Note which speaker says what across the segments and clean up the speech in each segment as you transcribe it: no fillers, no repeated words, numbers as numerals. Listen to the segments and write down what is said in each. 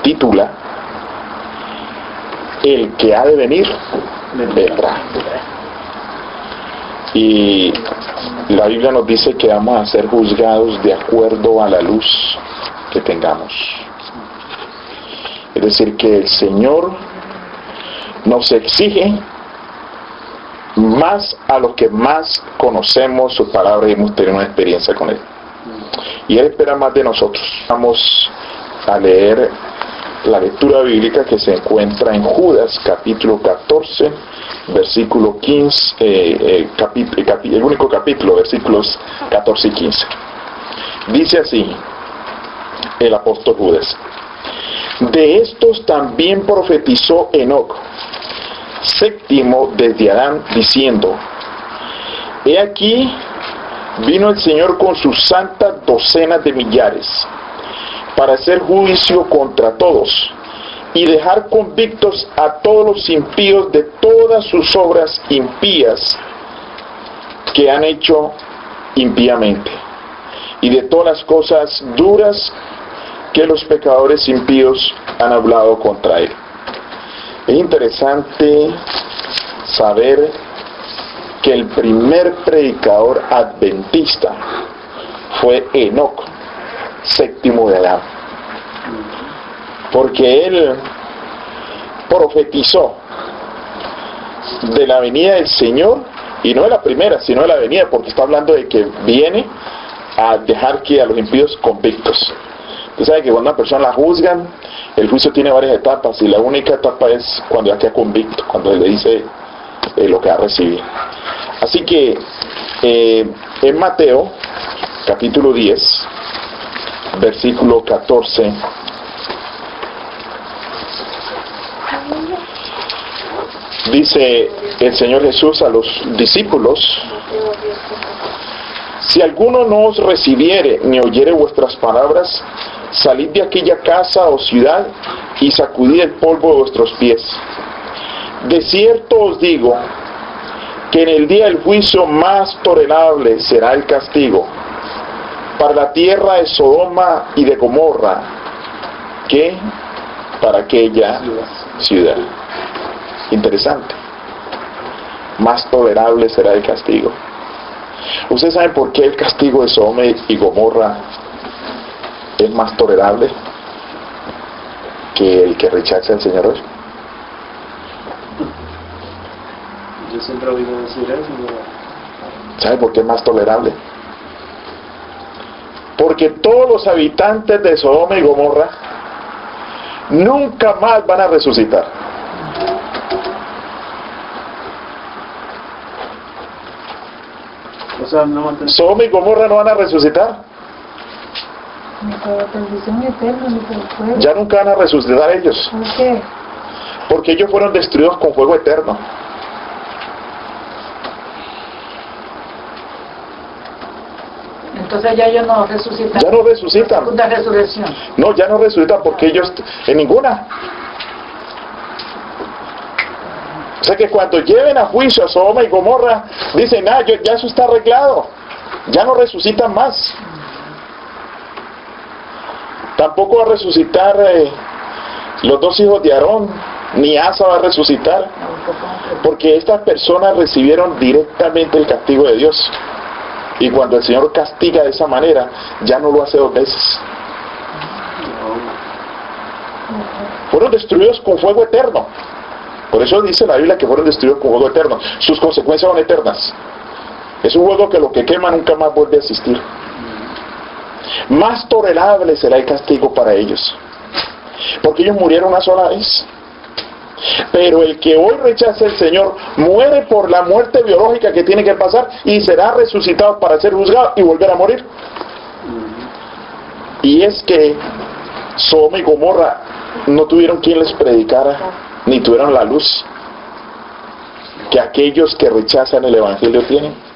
Speaker 1: titula El que ha de venir, vendrá. Y la Biblia nos dice que vamos a ser juzgados de acuerdo a la luz que tengamos. Es decir, que el Señor nos exige más a lo que más conocemos su palabra y hemos tenido una experiencia con Él. Y Él espera más de nosotros. Vamos a leer la lectura bíblica que se encuentra en Judas, capítulo 14, versículo 15, el único capítulo, versículos 14 y 15. Dice así el apóstol Judas: de estos también profetizó Enoc, séptimo desde Adán, diciendo: he aquí vino el Señor con sus santas docenas de millares, para hacer juicio contra todos, y dejar convictos a todos los impíos de todas sus obras impías que han hecho impíamente, y de todas las cosas duras que los pecadores impíos han hablado contra Él. Es interesante saber que el primer predicador adventista fue Enoc, séptimo de Adán, porque él profetizó de la venida del Señor, y no de la primera, sino de la venida, porque está hablando de que viene a dejar que a los impíos convictos. Usted sabe que cuando una persona la juzgan, el juicio tiene varias etapas, y la única etapa es cuando ya queda convicto, cuando le dice lo que va a recibir. Así que en Mateo capítulo 10, versículo 14, dice el Señor Jesús a los discípulos: si alguno no os recibiere ni oyere vuestras palabras, salid de aquella casa o ciudad y sacudid el polvo de vuestros pies. De cierto os digo que en el día del juicio más tolerable será el castigo para la tierra de Sodoma y de Gomorra que para aquella ciudad. Interesante. Más tolerable será el castigo. ¿Ustedes saben por qué el castigo de Sodoma y Gomorra es más tolerable que el que rechaza al Señor?
Speaker 2: Yo siempre he oído decir eso.
Speaker 1: ¿Saben por qué es más tolerable? Porque todos los habitantes de Sodoma y Gomorra nunca más van a resucitar.
Speaker 2: O sea, no,
Speaker 1: Sodoma y Gomorra no van a resucitar. Ya nunca van a resucitar ellos.
Speaker 3: ¿Por qué?
Speaker 1: Porque ellos fueron destruidos con fuego eterno.
Speaker 3: Entonces ya ellos no resucitan.
Speaker 1: Ya no resucitan.
Speaker 3: Segunda resurrección.
Speaker 1: No, ya no resucitan porque ellos en ninguna. O sea que cuando lleven a juicio a Sodoma y Gomorra, dicen: ya eso está arreglado. Ya no resucitan más. Tampoco va a resucitar los dos hijos de Aarón, ni Asa va a resucitar, porque estas personas recibieron directamente el castigo de Dios. Y cuando el Señor castiga de esa manera, ya no lo hace dos veces. Fueron destruidos con fuego eterno. Por eso dice la Biblia que fueron destruidos con fuego eterno. Sus consecuencias son eternas. Es un fuego que lo que quema nunca más vuelve a existir. Más tolerable será el castigo para ellos, porque ellos murieron una sola vez. Pero el que hoy rechaza al Señor muere por la muerte biológica que tiene que pasar y será resucitado para ser juzgado y volver a morir. Y es que Sodoma y Gomorra no tuvieron quien les predicara, ni tuvieron la luz que aquellos que rechazan el Evangelio tienen.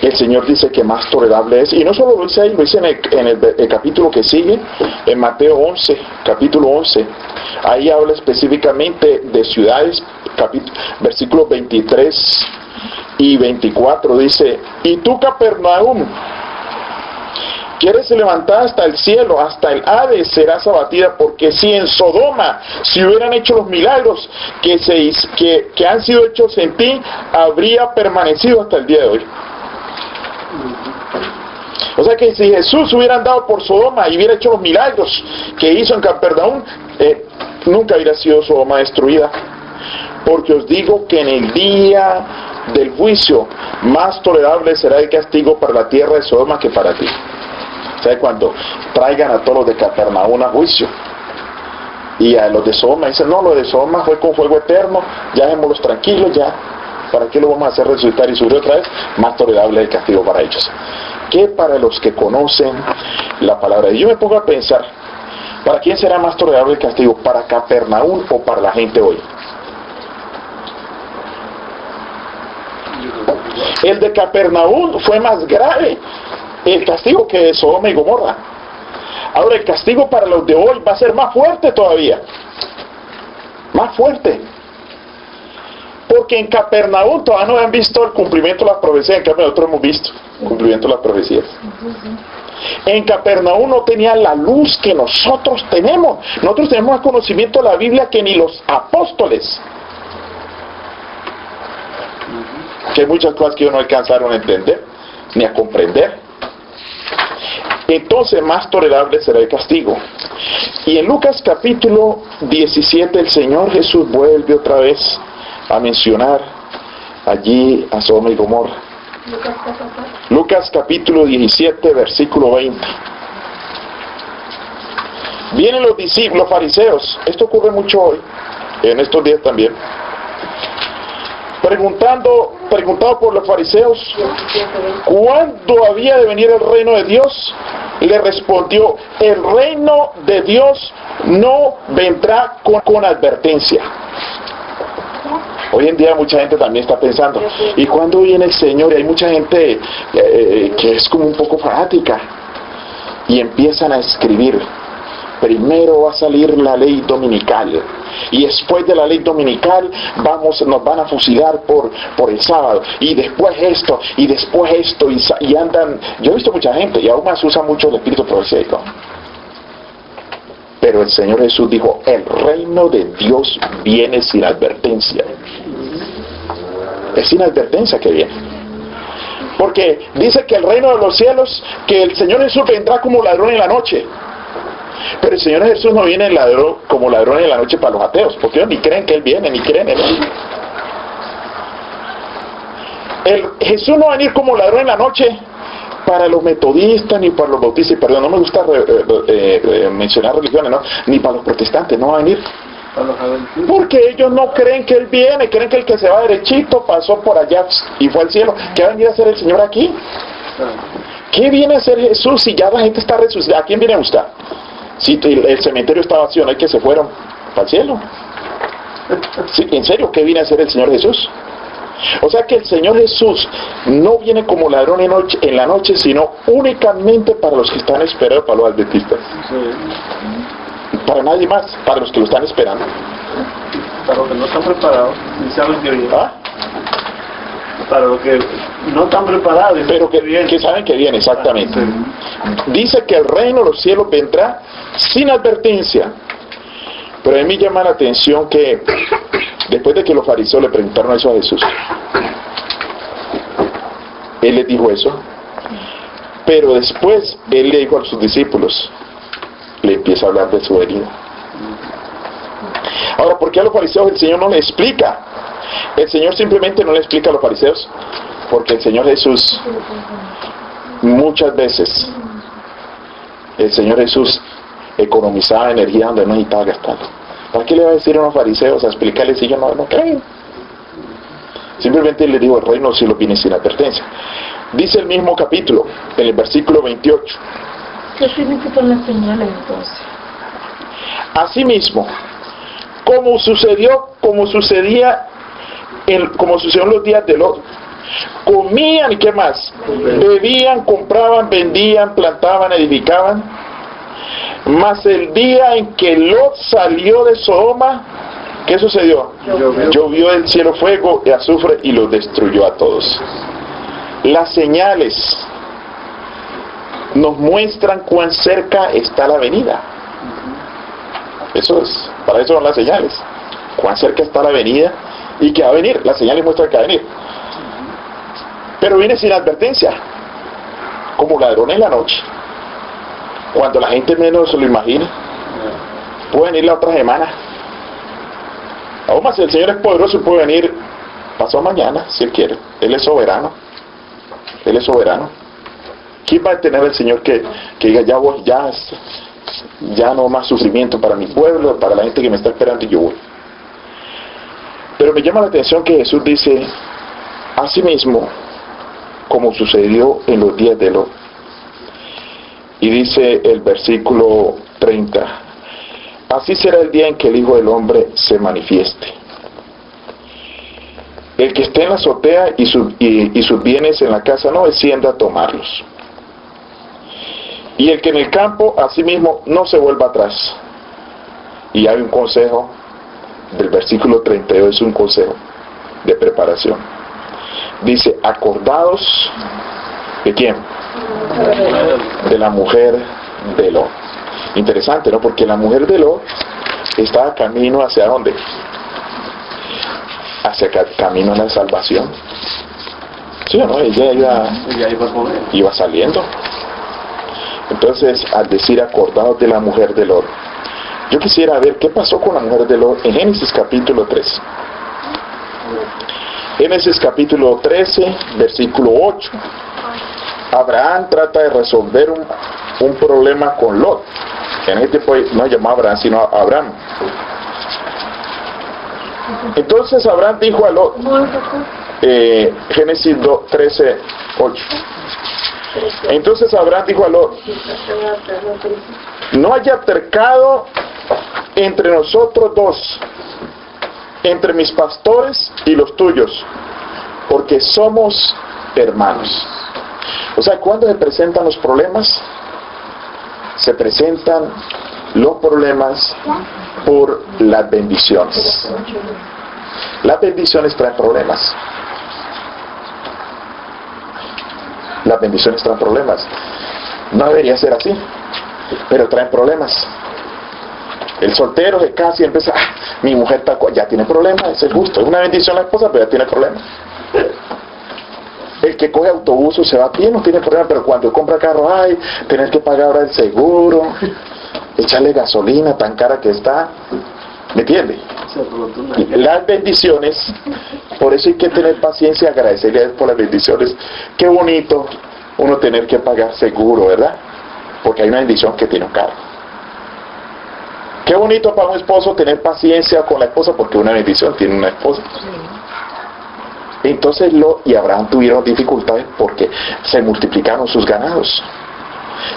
Speaker 1: El Señor dice que más tolerable es, y no solo lo dice ahí, lo dice en el capítulo que sigue, en Mateo 11, capítulo 11. Ahí habla específicamente de ciudades, versículos 23 y 24, dice: y tú, Capernaum, quieres levantar hasta el cielo, hasta el Hades serás abatida, porque si en Sodoma se hubieran hecho los milagros que han sido hechos en ti, habría permanecido hasta el día de hoy. O sea que si Jesús hubiera andado por Sodoma y hubiera hecho los milagros que hizo en Capernaum, nunca hubiera sido Sodoma destruida. Porque os digo que en el día del juicio más tolerable será el castigo para la tierra de Sodoma que para ti. O sea, cuando traigan a todos los de Capernaum a juicio y a los de Sodoma dicen, no, lo de Sodoma fue con fuego eterno, ya dejémoslos tranquilos, ya, ¿para qué lo vamos a hacer resucitar y subir otra vez? Más tolerable el castigo para ellos que para los que conocen la palabra. Y yo me pongo a pensar, ¿para quién será más tolerable el castigo? ¿Para Capernaum o para la gente hoy? El de Capernaum fue más grave el castigo que de Sodoma y Gomorra. Ahora el castigo para los de hoy va a ser más fuerte todavía, más fuerte, porque en Capernaum todavía no han visto el cumplimiento de las profecías. En cambio nosotros hemos visto el cumplimiento de las profecías. En Capernaum no tenían la luz que nosotros tenemos. Nosotros tenemos más conocimiento de la Biblia que ni los apóstoles, que hay muchas cosas que ellos no alcanzaron a entender ni a comprender. Entonces más tolerable será el castigo. Y en Lucas capítulo 17 el Señor Jesús vuelve otra vez a mencionar allí a Sodoma y Gomorra. Lucas capítulo 17 versículo 20. Vienen los discípulos, los fariseos, esto ocurre mucho hoy, en estos días también, preguntado por los fariseos ¿cuándo había de venir el reino de Dios? Le respondió, el reino de Dios no vendrá con advertencia. Hoy en día mucha gente también está pensando, ¿y cuándo viene el Señor? Y hay mucha gente que es como un poco fanática y empiezan a escribir, primero va a salir la ley dominical y después de la ley dominical nos van a fusilar por el sábado, y después esto y andan. Yo he visto mucha gente, y aún más usa mucho el espíritu profético. Pero el Señor Jesús dijo, el reino de Dios viene sin advertencia. Es sin advertencia que viene. Porque dice que el reino de los cielos, que el Señor Jesús vendrá como ladrón en la noche. Pero el Señor Jesús no viene como ladrón en la noche para los ateos, porque ellos ni creen que Él viene, ni creen en Él. Jesús no va a venir como ladrón en la noche para los metodistas, ni para los bautistas, perdón, no me gusta mencionar religiones, ¿no? Ni para los protestantes, no va a venir. Porque ellos no creen que Él viene, creen que el que se va derechito pasó por allá y fue al cielo. ¿Qué va a venir a hacer el Señor aquí? ¿Qué viene a hacer Jesús si ya la gente está resucitada? ¿A quién viene a buscar? Si el cementerio está vacío, ¿no hay que se fueron para el cielo? Sí, ¿en serio qué viene a hacer el Señor Jesús? O sea que el Señor Jesús no viene como ladrón en la noche, sino únicamente para los que están esperando, para los adventistas. Para nadie más, para los que lo están esperando.
Speaker 2: Para los que no están preparados, ni saben que viene.
Speaker 1: ¿Ah?
Speaker 2: Para los que no están preparados,
Speaker 1: pero que saben que viene, exactamente. Dice que el reino de los cielos vendrá sin advertencia. Pero a mí me llama la atención que después de que los fariseos le preguntaron eso a Jesús, Él les dijo eso, pero después Él le dijo a sus discípulos, le empieza a hablar de su herida. Ahora, ¿por qué a los fariseos el Señor no le explica? El Señor simplemente no le explica a los fariseos, porque el Señor Jesús, muchas veces, el Señor Jesús economizaba energía donde no necesitaba gastarla. ¿Para qué le va a decir a unos fariseos a explicarles si ellos no creen? Simplemente le digo, el reino si lo viene sin advertencia. Dice el mismo capítulo, en el versículo 28.
Speaker 3: ¿Qué significan las señales entonces?
Speaker 1: Asimismo, como sucedió en los días de Lot, comían y qué más, bebían, compraban, vendían, plantaban, edificaban. Mas el día en que Lot salió de Sodoma, ¿qué sucedió? Llovió del cielo fuego y azufre y los destruyó a todos. Las señales nos muestran cuán cerca está la venida. Eso es, para eso son las señales. Cuán cerca está la venida y que va a venir. Las señales muestran que va a venir. Pero viene sin advertencia, como ladrón en la noche. Cuando la gente menos se lo imagine. Puede venir la otra semana. Aún más, el Señor es poderoso y puede venir pasado mañana, si Él quiere. Él es soberano. Él es soberano. ¿Quién va a tener al Señor que diga, ya voy, ya no más sufrimiento para mi pueblo, para la gente que me está esperando y yo voy? Pero me llama la atención que Jesús dice, asimismo, como sucedió en los días de Lot. Y dice el versículo 30, así será el día en que el Hijo del Hombre se manifieste. El que esté en la azotea y sus bienes en la casa no descienda a tomarlos. Y el que en el campo, asimismo, no se vuelva atrás. Y hay un consejo del versículo 32, es un consejo de preparación. Dice, acordaos, ¿de quién? De la mujer de Lot. Interesante, ¿no? Porque la mujer de Lot estaba camino hacia ¿dónde? Hacia camino a la salvación. ¿Sí o no? Ella iba saliendo. Entonces, al decir acordados de la mujer de Lot, yo quisiera ver qué pasó con la mujer de Lot en Génesis capítulo 13. Génesis capítulo 13, versículo 8. Abraham trata de resolver un problema con Lot. En este tiempo no llamaba Abraham, sino Abraham. Entonces Abraham dijo a Lot, Génesis 13, 8. Entonces Abraham dijo a Lot, no haya altercado entre nosotros dos, entre mis pastores y los tuyos, porque somos hermanos. O sea, cuando se presentan los problemas, se presentan los problemas por las bendiciones. Las bendiciones traen problemas. Las bendiciones traen problemas. No debería ser así, pero traen problemas. El soltero se casa y empieza, mi mujer ya tiene problemas, eso es justo. Es una bendición la esposa, pero ya tiene problemas. El que coge autobús o se va bien no tiene problema, pero cuando compra carro, tener que pagar ahora el seguro, echarle gasolina tan cara que está, ¿me entiende? Las bendiciones, por eso hay que tener paciencia y agradecerle a Dios por las bendiciones. Qué bonito uno tener que pagar seguro, ¿verdad? Porque hay una bendición que tiene un carro. Qué bonito para un esposo tener paciencia con la esposa, porque una bendición tiene una esposa. Entonces Lot y Abraham tuvieron dificultades porque se multiplicaron sus ganados.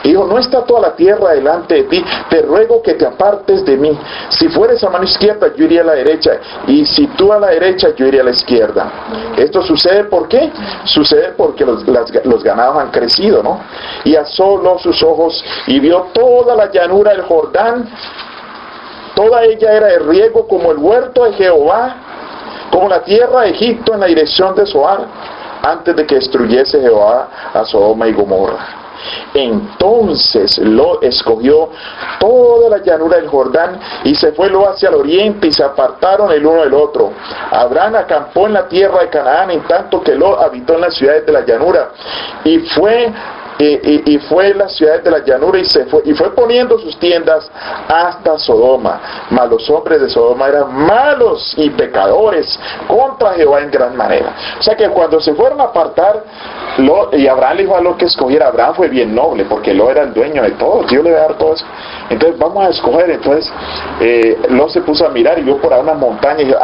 Speaker 1: Y dijo, no está toda la tierra delante de ti, te ruego que te apartes de mí. Si fueres a mano izquierda, yo iría a la derecha, y si tú a la derecha, yo iría a la izquierda. Esto sucede, ¿por qué? Sucede porque los ganados han crecido, ¿no? Y alzó sus ojos y vio toda la llanura del Jordán, toda ella era de riego como el huerto de Jehová, como la tierra de Egipto en la dirección de Zoar, antes de que destruyese Jehová a Sodoma y Gomorra. Entonces Lot escogió toda la llanura del Jordán y se fue Lot hacia el oriente y se apartaron el uno del otro. Abraham acampó en la tierra de Canaán, en tanto que Lot habitó en las ciudades de la llanura, y fue en las ciudades de la llanura y fue poniendo sus tiendas hasta Sodoma. Mas los hombres de Sodoma eran malos y pecadores contra Jehová en gran manera. O sea que cuando se fueron a apartar, Lot, y Abraham le dijo a Lot que escogiera. Abraham fue bien noble porque Lot era el dueño de todo, Dios le va a dar todo eso. Entonces vamos a escoger. Entonces Lot se puso a mirar y vio por ahí unas montañas y dijo,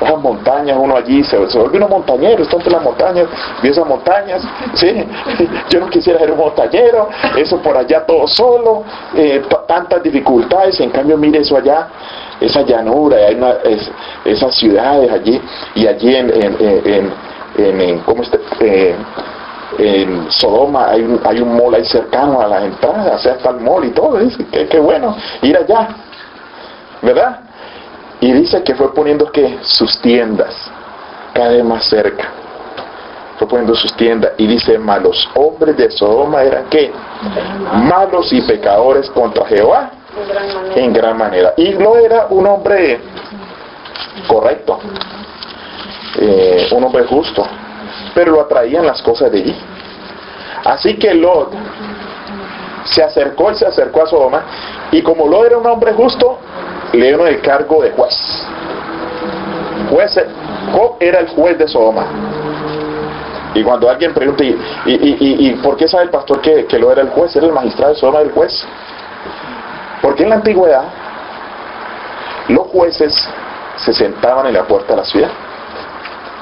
Speaker 1: esas montañas, uno allí se vuelve uno montañero, está entre las montañas, vio esas montañas, sí, yo no quisiera ser un montañero, eso por allá todo solo, tantas dificultades. En cambio mire eso allá, esa llanura, hay esas ciudades allí, y allí en Sodoma hay un mall ahí cercano a las entradas, o sea, está el mall y todo. Dice que bueno ir allá, ¿verdad? Y dice que fue poniendo que sus tiendas cada vez más cerca. fue poniendo sus tiendas, y dice, mas los hombres de Sodoma eran ¿qué? Malos y pecadores contra Jehová en gran manera. Y Lot era un hombre correcto, un hombre justo, pero lo atraían las cosas de allí. Así que Lot se acercó a Sodoma, y como Lot era un hombre justo, le dieron el cargo de juez. Job era el juez de Sodoma. Y cuando alguien pregunta, ¿y por qué sabe el pastor que Lot era el juez? Era el magistrado de Sodoma, el juez. Porque en la antigüedad los jueces se sentaban en la puerta de la ciudad,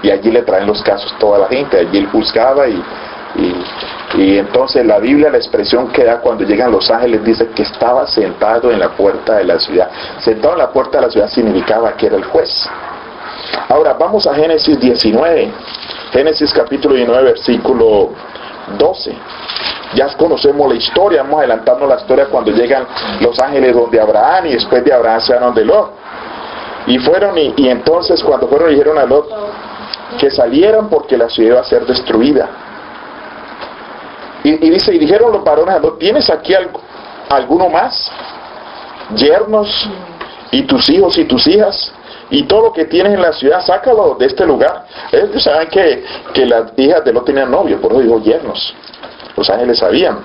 Speaker 1: y allí le traen los casos toda la gente, allí él juzgaba, y entonces la Biblia, la expresión que da cuando llegan los ángeles, dice que estaba sentado en la puerta de la ciudad. Sentado en la puerta de la ciudad significaba que era el juez. Ahora vamos a Génesis 19, Génesis capítulo 19, versículo 12. Ya conocemos la historia, vamos adelantando la historia cuando llegan los ángeles donde Abraham, y después de Abraham se van donde Lot. Y fueron, y entonces cuando fueron dijeron a Lot que salieran porque la ciudad iba a ser destruida. Y dice, y dijeron los varones a Lot, ¿tienes aquí alguno más? Yernos, y tus hijos y tus hijas, y todo lo que tienes en la ciudad, sácalo de este lugar. Ellos saben que las hijas de Lot tenían novio, por eso dijo yernos. Los ángeles sabían.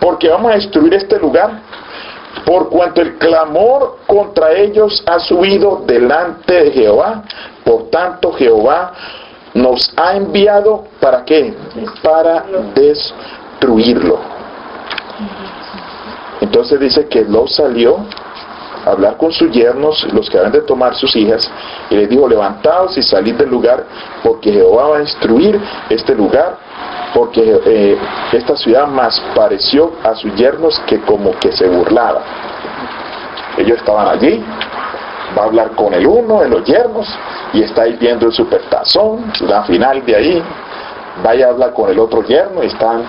Speaker 1: Porque vamos a destruir este lugar, por cuanto el clamor contra ellos ha subido delante de Jehová. Por tanto Jehová nos ha enviado, ¿para qué? Para destruirlo. Entonces dice que Lot salió a hablar con sus yernos, los que habían de tomar sus hijas, y les dijo, levantaos y salid del lugar, porque Jehová va a destruir este lugar, porque esta ciudad más pareció a sus yernos que como que se burlaba. Ellos estaban allí, va a hablar con el uno de los yernos, y está ahí viendo el supertazón, la final de ahí, vaya a hablar con el otro yerno, y están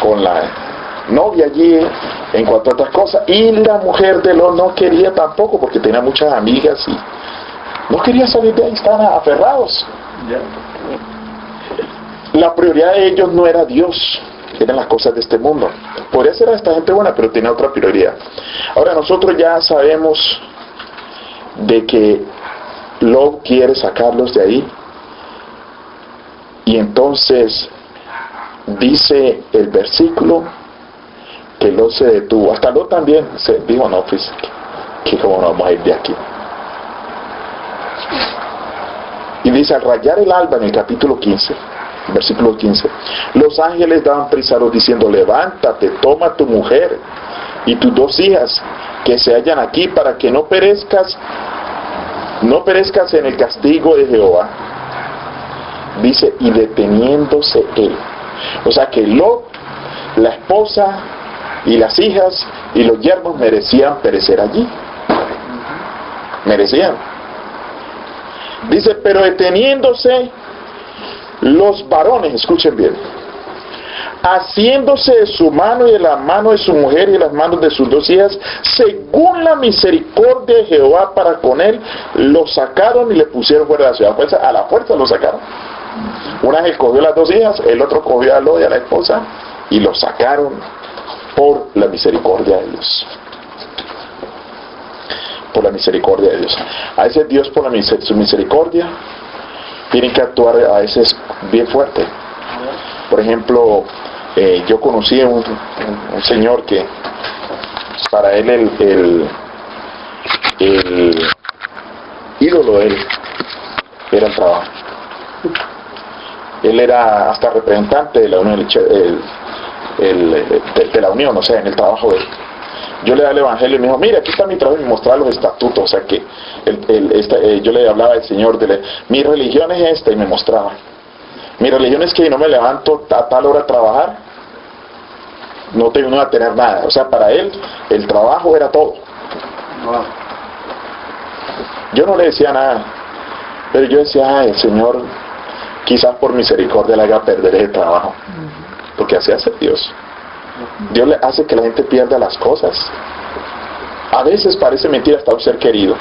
Speaker 1: con la novia allí en cuanto a otras cosas, y la mujer de Lot no quería tampoco, porque tenía muchas amigas y no quería salir de ahí, estaban aferrados. La prioridad de ellos no era Dios, eran las cosas de este mundo. Podría ser a esta gente buena, pero tenía otra prioridad. Ahora nosotros ya sabemos de que Lot quiere sacarlos de ahí, y entonces dice el versículo que Lot se detuvo. Hasta Lot también se dijo, no, pues que cómo no vamos a ir de aquí. Y dice, al rayar el alba, en el capítulo 15, versículo 15, los ángeles daban prisa a Lot diciendo, levántate, toma tu mujer y tus dos hijas que se hallan aquí, para que no perezcas en el castigo de Jehová. Dice, y deteniéndose él. O sea que Lot, la esposa y las hijas y los yernos merecían perecer allí. Merecían. Dice, pero deteniéndose los varones, escuchen bien, haciéndose de su mano y de la mano de su mujer y de las manos de sus dos hijas, según la misericordia de Jehová para con él, lo sacaron y le pusieron fuera de la ciudad. Pues a la fuerza lo sacaron. Un ángel cogió a las dos hijas, el otro cogió a Lot y a la esposa, y lo sacaron por la misericordia de Dios. Por la misericordia de Dios. A veces Dios, por su misericordia, tiene que actuar a veces bien fuerte. Por ejemplo, yo conocí a un señor que para él el ídolo de él era el trabajo. Él era hasta representante de la unión, de la unión, o sea, en el trabajo de él. Yo le daba el evangelio y me dijo, mira, aquí está mi trabajo, y me mostraba los estatutos, o sea que yo le hablaba al Señor, mi religión es esta, y me mostraba. Mi religión es que no me levanto a tal hora a trabajar, no tengo a tener nada. O sea, para él el trabajo era todo. Yo no le decía nada, pero yo decía, el Señor quizás por misericordia le haga perder el trabajo, porque así hace Dios. Dios le hace que la gente pierda las cosas. A veces parece mentira hasta un ser querido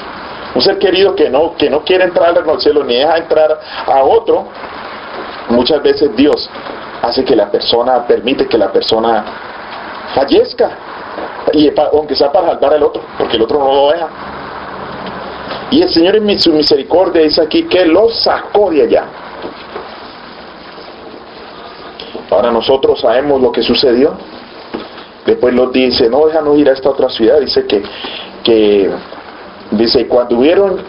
Speaker 1: que no quiere entrar al cielo ni deja entrar a otro, muchas veces Dios hace que la persona, permite que la persona fallezca, y aunque sea para salvar al otro, porque el otro no lo deja. Y el Señor en su misericordia dice aquí que lo sacó de allá. Ahora nosotros sabemos lo que sucedió. Después Lot dice, no, déjanos ir a esta otra ciudad. Dice que dice, cuando hubieron,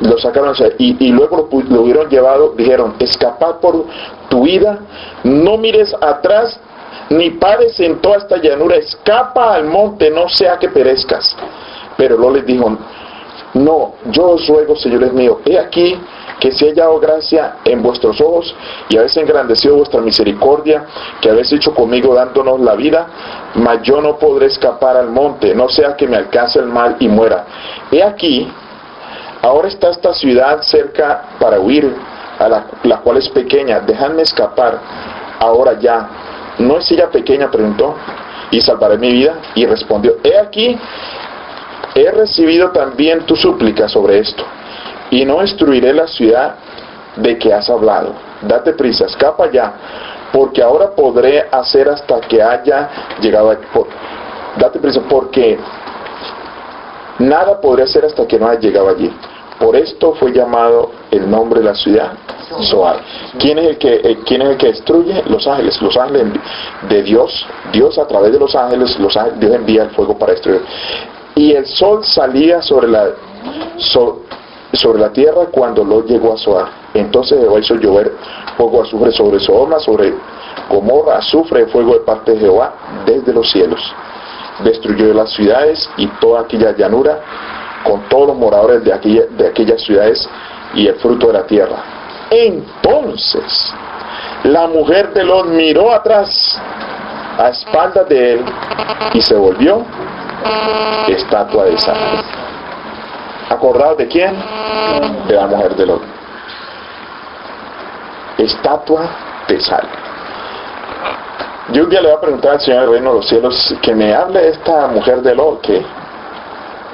Speaker 1: lo sacaron y luego lo hubieron llevado, dijeron, escapad por tu vida, no mires atrás, ni pares en toda esta llanura, escapa al monte, no sea que perezcas. Pero Lot les dijo, no, yo os ruego, señores míos, he aquí que se ha hallado gracia en vuestros ojos y habéis engrandecido vuestra misericordia que habéis hecho conmigo dándonos la vida, mas yo no podré escapar al monte, no sea que me alcance el mal y muera. He aquí, ahora está esta ciudad cerca para huir, a la cual es pequeña, dejadme escapar ahora ya. ¿No es ella pequeña?, preguntó, y salvaré mi vida. Y respondió, he aquí, he recibido también tu súplica sobre esto, y no destruiré la ciudad de que has hablado. Date prisa, escapa ya, porque ahora podré hacer hasta que haya llegado aquí. Date prisa, porque nada podré hacer hasta que no haya llegado allí. Por esto fue llamado el nombre de la ciudad Zoar. ¿Quién es el que destruye? Los ángeles de Dios. Dios a través de los ángeles, Dios envía el fuego para destruir. Y el sol salía sobre la tierra cuando Lot llegó a Zoar. Entonces Jehová hizo llover fuego azufre sobre Sodoma, sobre Gomorra, azufre, fuego de parte de Jehová desde los cielos. Destruyó las ciudades y toda aquella llanura, con todos los moradores de aquellas ciudades y el fruto de la tierra. Entonces la mujer de Lot miró atrás, a espaldas de él, y se volvió estatua de sal. ¿Acordados de quién? De la mujer de Lot. Estatua de sal. Yo un día le voy a preguntar al Señor del Reino de los Cielos que me hable de esta mujer de Lot,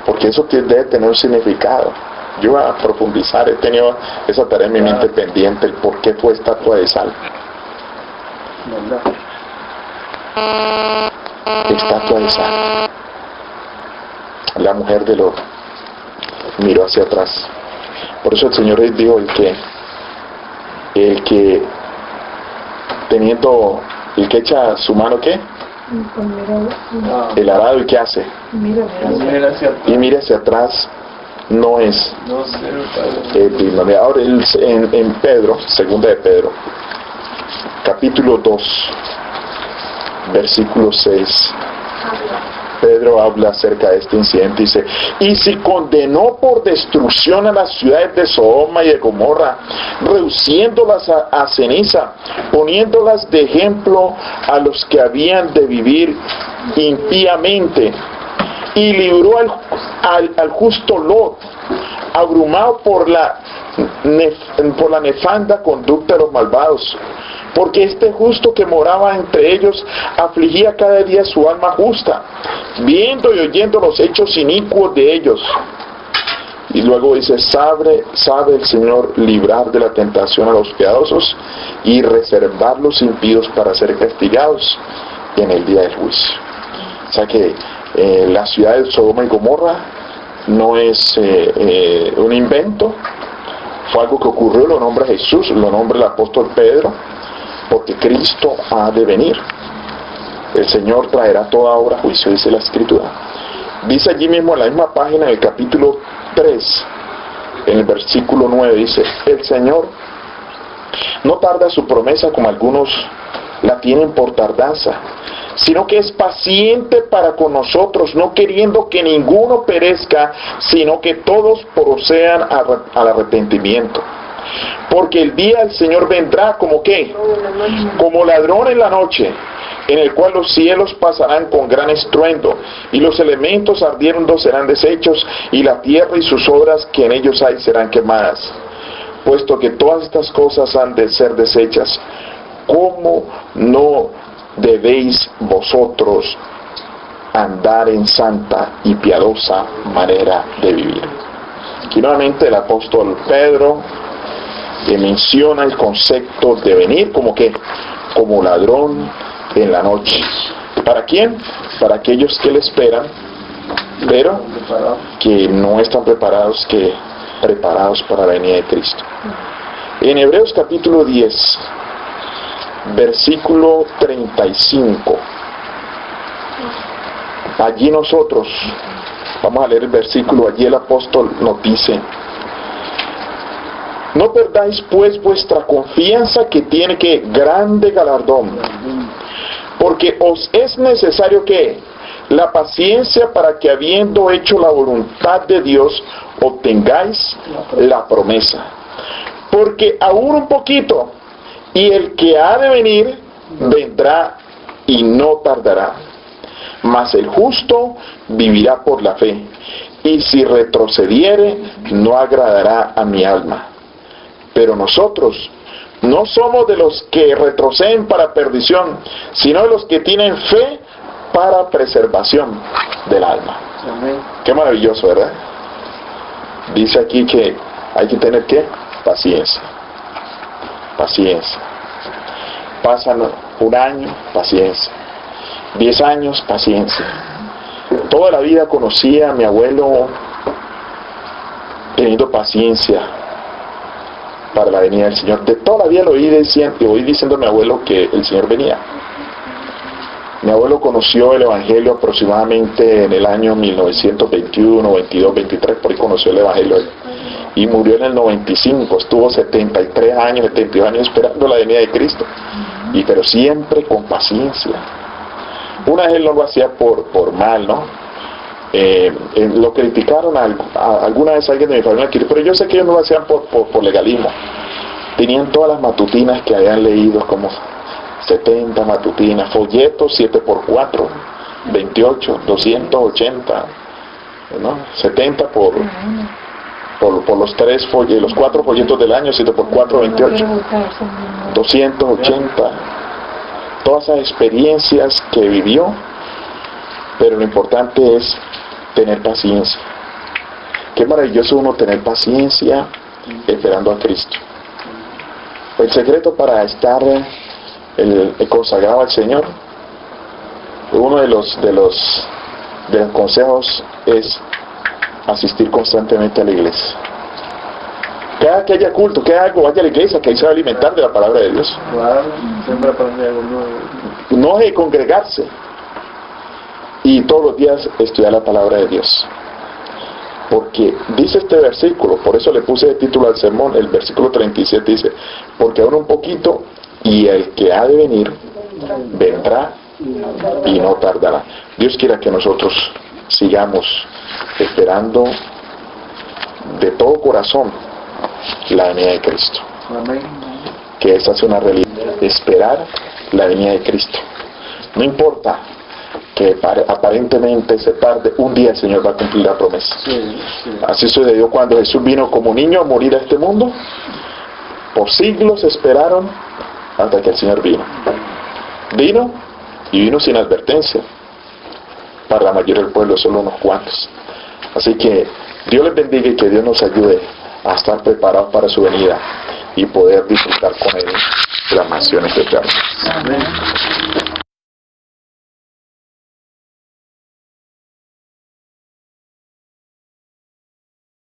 Speaker 1: porque eso debe tener un significado. Yo voy a profundizar, he tenido esa tarea en mi mente pendiente, el por qué fue estatua de sal. Estatua de sal. La mujer de Lot miró hacia atrás. Por eso el Señor dijo, el que echa su mano, ¿qué? El arado, ¿y qué hace? Y mira hacia atrás, no es digno. Ahora en Pedro, segunda de Pedro, capítulo 2, versículo 6, Pedro habla acerca de este incidente y dice, y si condenó por destrucción a las ciudades de Sodoma y de Gomorra, reduciéndolas a ceniza, poniéndolas de ejemplo a los que habían de vivir impíamente, y libró al justo Lot, abrumado por la nefanda conducta de los malvados, porque este justo que moraba entre ellos afligía cada día su alma justa, viendo y oyendo los hechos inicuos de ellos. Y luego dice, sabe el Señor librar de la tentación a los piadosos y reservar los impíos para ser castigados en el día del juicio. O sea que la ciudad de Sodoma y Gomorra no es un invento, fue algo que ocurrió, lo nombra Jesús, lo nombra el apóstol Pedro, porque Cristo ha de venir. El Señor traerá toda obra a juicio, dice la Escritura. Dice allí mismo en la misma página del capítulo 3, en el versículo 9, dice, el Señor no tarda su promesa como algunos la tienen por tardanza, sino que es paciente para con nosotros, no queriendo que ninguno perezca, sino que todos procedan al arrepentimiento. Porque el día del Señor vendrá como ¿qué? Como ladrón en la noche, en el cual los cielos pasarán con gran estruendo, y los elementos ardiendo serán deshechos, y la tierra y sus obras que en ellos hay serán quemadas. Puesto que todas estas cosas han de ser deshechas, ¿cómo no debéis vosotros andar en santa y piadosa manera de vivir? Aquí nuevamente el apóstol Pedro que menciona el concepto de venir como que, como ladrón en la noche. ¿Para quién? Para aquellos que le esperan, pero que no están preparados para la venida de Cristo. En Hebreos capítulo 10, versículo 35, allí nosotros, vamos a leer el versículo, allí el apóstol nos dice: no perdáis pues vuestra confianza, que tiene que grande galardón, porque os es necesario que la paciencia, para que habiendo hecho la voluntad de Dios obtengáis la promesa. Porque aún un poquito, y el que ha de venir vendrá y no tardará. Mas el justo vivirá por la fe, y si retrocediere no agradará a mi alma. Pero nosotros no somos de los que retroceden para perdición, sino de los que tienen fe para preservación del alma.
Speaker 2: Amén.
Speaker 1: Qué maravilloso, ¿verdad? Dice aquí que hay que tener, ¿qué? Paciencia. Paciencia. Pasan un año, paciencia. 10 años, paciencia. Toda la vida conocí a mi abuelo teniendo paciencia para la venida del Señor. De toda la vida lo oí diciendo a mi abuelo que el Señor venía. Mi abuelo conoció el Evangelio aproximadamente en el año 1921, 22, 23, por ahí conoció el Evangelio. Y murió en el 95, estuvo 73 años, 72 años esperando la venida de Cristo. Pero siempre con paciencia. Una vez él no lo hacía por mal, ¿no? Lo criticaron alguna vez alguien de mi familia, pero yo sé que ellos no lo hacían por legalismo. Tenían todas las matutinas que habían leído, como 70 matutinas, folletos 7x4, 28, 280, ¿no? 70 por los 4 folletos del año, 7x4, 28, 280. Todas esas experiencias que vivió, pero lo importante es tener paciencia. Qué maravilloso uno tener paciencia esperando a Cristo. El secreto para estar el consagrado al Señor, uno de los consejos es asistir constantemente a la iglesia. Cada que haya culto, que haya algo, vaya a la iglesia, que ahí se va a alimentar de la palabra de Dios.
Speaker 2: Claro, siempre aprende algo nuevo.
Speaker 1: No es congregarse y todos los días estudiar la palabra de Dios. Porque dice este versículo, por eso le puse de título al sermón, el versículo 37 dice: porque aún un poquito, y el que ha de venir vendrá y no tardará. Dios quiera que nosotros sigamos esperando de todo corazón la venida de Cristo.
Speaker 2: Amén.
Speaker 1: Que esa sea una realidad, esperar la venida de Cristo. No importa que aparentemente se tarde, un día el Señor va a cumplir la promesa.
Speaker 2: Sí.
Speaker 1: Así sucedió cuando Jesús vino como niño a morir a este mundo. Por siglos esperaron hasta que el Señor vino. Vino y vino sin advertencia. Para la mayoría del pueblo, solo unos cuantos. Así que Dios les bendiga y que Dios nos ayude a estar preparados para su venida y poder disfrutar con Él de las naciones eternas.
Speaker 2: Amén.